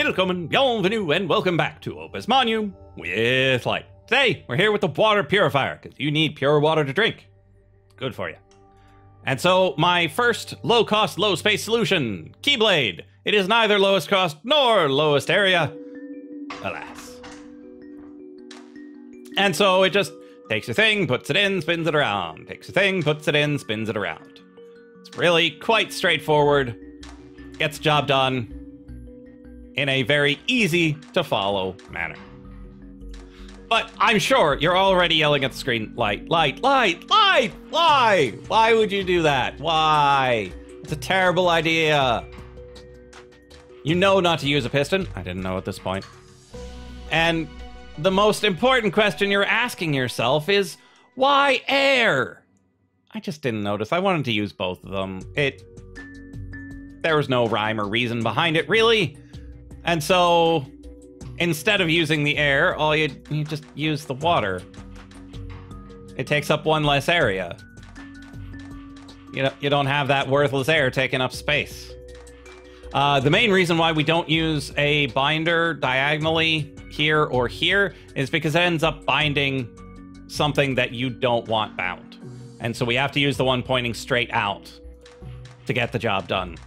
Welcome and bienvenue and welcome back to Opus Magnum with Lyte. Today, we're here with the water purifier, because you need pure water to drink. Good for you. And so, my first low-cost, low-space solution, Keyblade. It is neither lowest cost nor lowest area, alas. And so, it just takes your thing, puts it in, spins it around. Takes your thing, puts it in, spins it around. It's really quite straightforward. Gets the job done in a very easy to follow manner. But I'm sure you're already yelling at the screen, Lyte, why? Why would you do that? Why? It's a terrible idea. You know not to use a piston. I didn't know at this point. And the most important question you're asking yourself is, why air? I just didn't notice. I wanted to use both of them. There was no rhyme or reason behind it, really. And so, instead of using the air, you just use the water. It takes up one less area. You don't have that worthless air taking up space. The main reason why we don't use a binder diagonally here or here is because it ends up binding something that you don't want bound. And so we have to use the one pointing straight out to get the job done.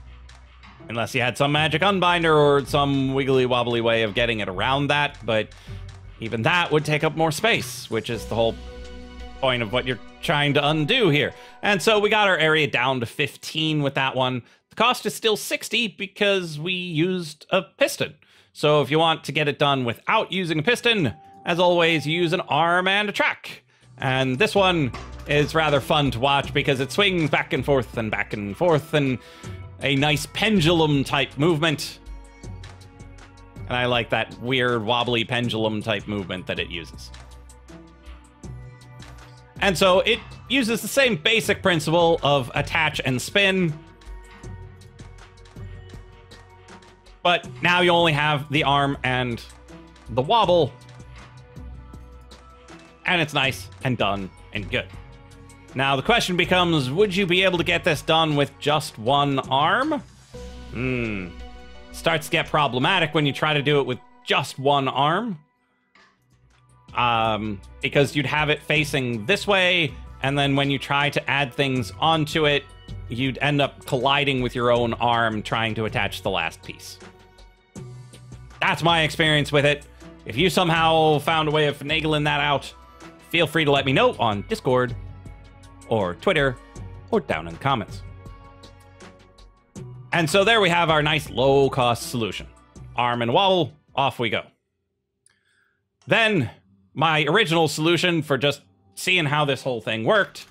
Unless you had some magic unbinder or some wiggly wobbly way of getting it around that, but even that would take up more space, which is the whole point of what you're trying to undo here. And so we got our area down to 15 with that one. The cost is still 60 because we used a piston. So if you want to get it done without using a piston, as always, you use an arm and a track. And this one is rather fun to watch because it swings back and forth and back and forth, and a nice pendulum type movement. And I like that weird wobbly pendulum type movement that it uses. And so it uses the same basic principle of attach and spin. But now you only have the arm and the wobble. And it's nice and done and good. Now, the question becomes, would you be able to get this done with just one arm? Starts to get problematic when you try to do it with just one arm. Because you'd have it facing this way, and then when you try to add things onto it, you'd end up colliding with your own arm trying to attach the last piece. That's my experience with it. If you somehow found a way of finagling that out, feel free to let me know on Discord, or Twitter, or down in the comments. And so there we have our nice low-cost solution. Arm and wobble, off we go. Then, my original solution for just seeing how this whole thing worked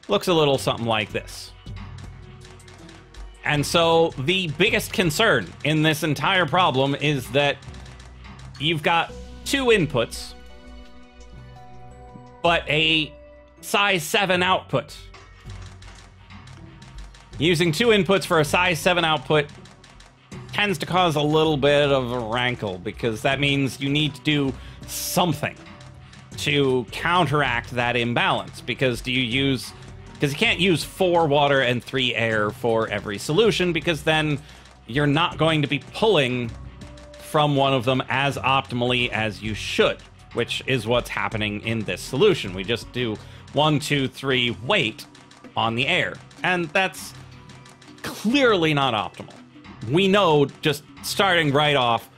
looks a little something like this. And so the biggest concern in this entire problem is that you've got two inputs, but a size 7 output. Using two inputs for a size 7 output tends to cause a little bit of a rankle, because that means you need to do something to counteract that imbalance. Because you can't use 4 water and 3 air for every solution, because then you're not going to be pulling from one of them as optimally as you should, which is what's happening in this solution. We just do 1, 2, 3 weight on the air, and that's clearly not optimal. We know, just starting right off,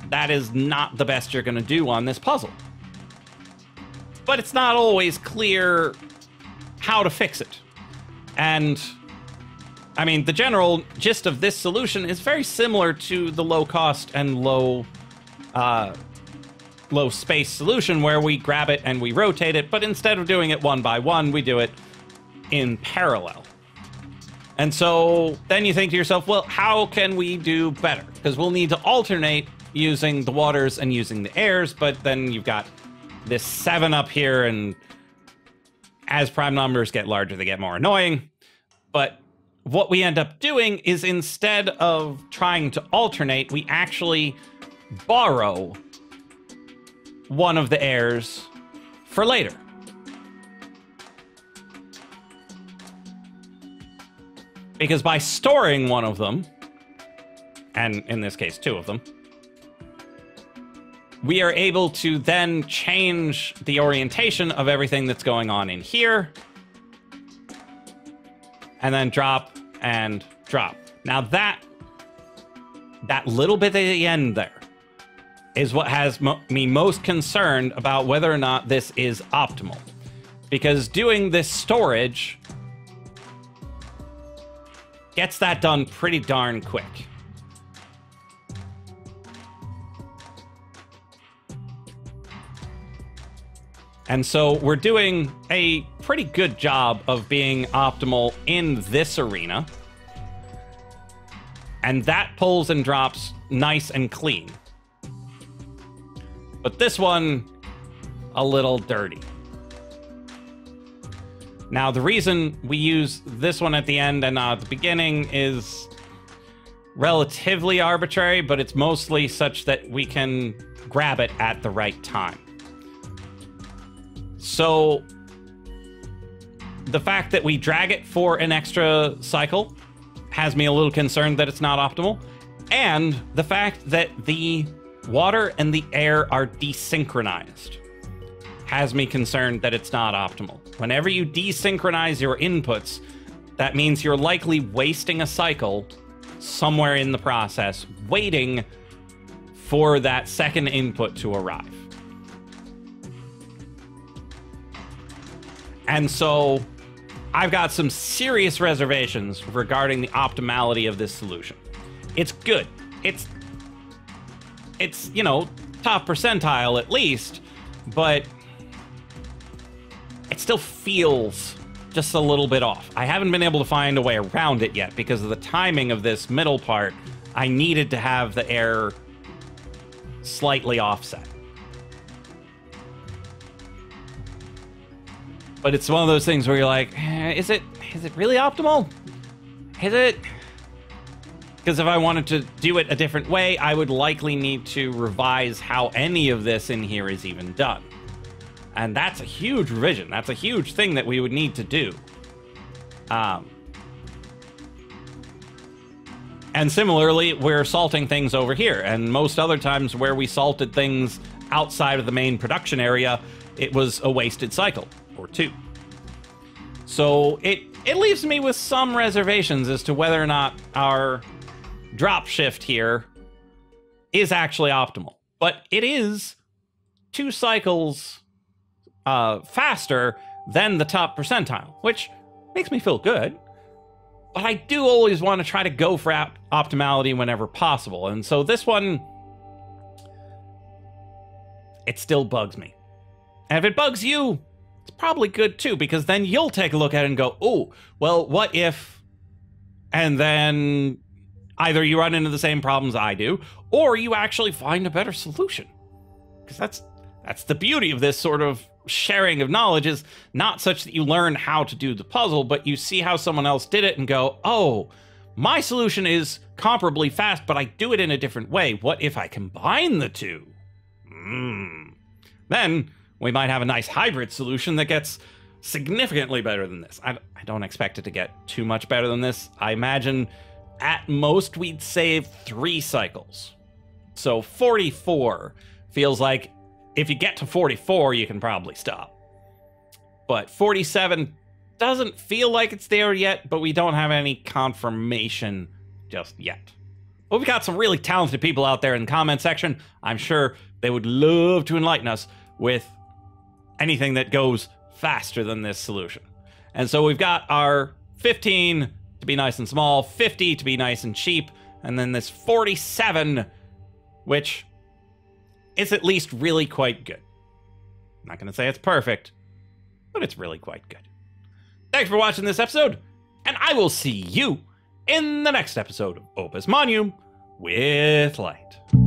that is not the best you're going to do on this puzzle. But it's not always clear how to fix it. And I mean, the general gist of this solution is very similar to the low cost and low space solution, where we grab it and we rotate it, but instead of doing it one by one, we do it in parallel. And so then you think to yourself, well, how can we do better? Because we'll need to alternate using the waters and using the airs, but then you've got this 7 up here, and as prime numbers get larger, they get more annoying. But what we end up doing is, instead of trying to alternate, we actually borrow one of the airs for later. Because by storing one of them, and in this case 2 of them, we are able to then change the orientation of everything that's going on in here. And then drop and drop. Now that little bit at the end there is what has me most concerned about whether or not this is optimal. Because doing this storage gets that done pretty darn quick. And so we're doing a pretty good job of being optimal in this arena. And that pulls and drops nice and clean. But this one, a little dirty. Now, the reason we use this one at the end and not at the beginning is relatively arbitrary, but it's mostly such that we can grab it at the right time. So, the fact that we drag it for an extra cycle has me a little concerned that it's not optimal. And the fact that the water and the air are desynchronized has me concerned that it's not optimal. Whenever you desynchronize your inputs, that means you're likely wasting a cycle somewhere in the process, waiting for that second input to arrive. And so I've got some serious reservations regarding the optimality of this solution. It's good. It's you know, top percentile at least, but it still feels just a little bit off. I haven't been able to find a way around it yet because of the timing of this middle part. I needed to have the air slightly offset. But it's one of those things where you're like, is it really optimal? Is it? Because if I wanted to do it a different way, I would likely need to revise how any of this in here is even done. And that's a huge revision. That's a huge thing that we would need to do. And similarly, we're salting things over here. And most other times where we salted things outside of the main production area, it was a wasted cycle or two. So it leaves me with some reservations as to whether or not our drop shift here is actually optimal. But it is 2 cycles faster than the top percentile, which makes me feel good. But I do always want to try to go for optimality whenever possible. And so this one, it still bugs me. And if it bugs you, it's probably good too, because then you'll take a look at it and go, oh, well, what if? And then either you run into the same problems I do, or you actually find a better solution. Because that's the beauty of this sort of sharing of knowledge, is not such that you learn how to do the puzzle, but you see how someone else did it and go, oh, my solution is comparably fast, but I do it in a different way. What if I combine the two? Then we might have a nice hybrid solution that gets significantly better than this. I don't expect it to get too much better than this. I imagine at most we'd save 3 cycles. So 44 feels like if you get to 44, you can probably stop. But 47 doesn't feel like it's there yet, but we don't have any confirmation just yet. But we've got some really talented people out there in the comment section. I'm sure they would love to enlighten us with anything that goes faster than this solution. And so we've got our 15 to be nice and small, 50 to be nice and cheap, and then this 47, which is at least really quite good. I'm not going to say it's perfect, but it's really quite good. Thanks for watching this episode, and I will see you in the next episode of Opus Magnum with Lyte.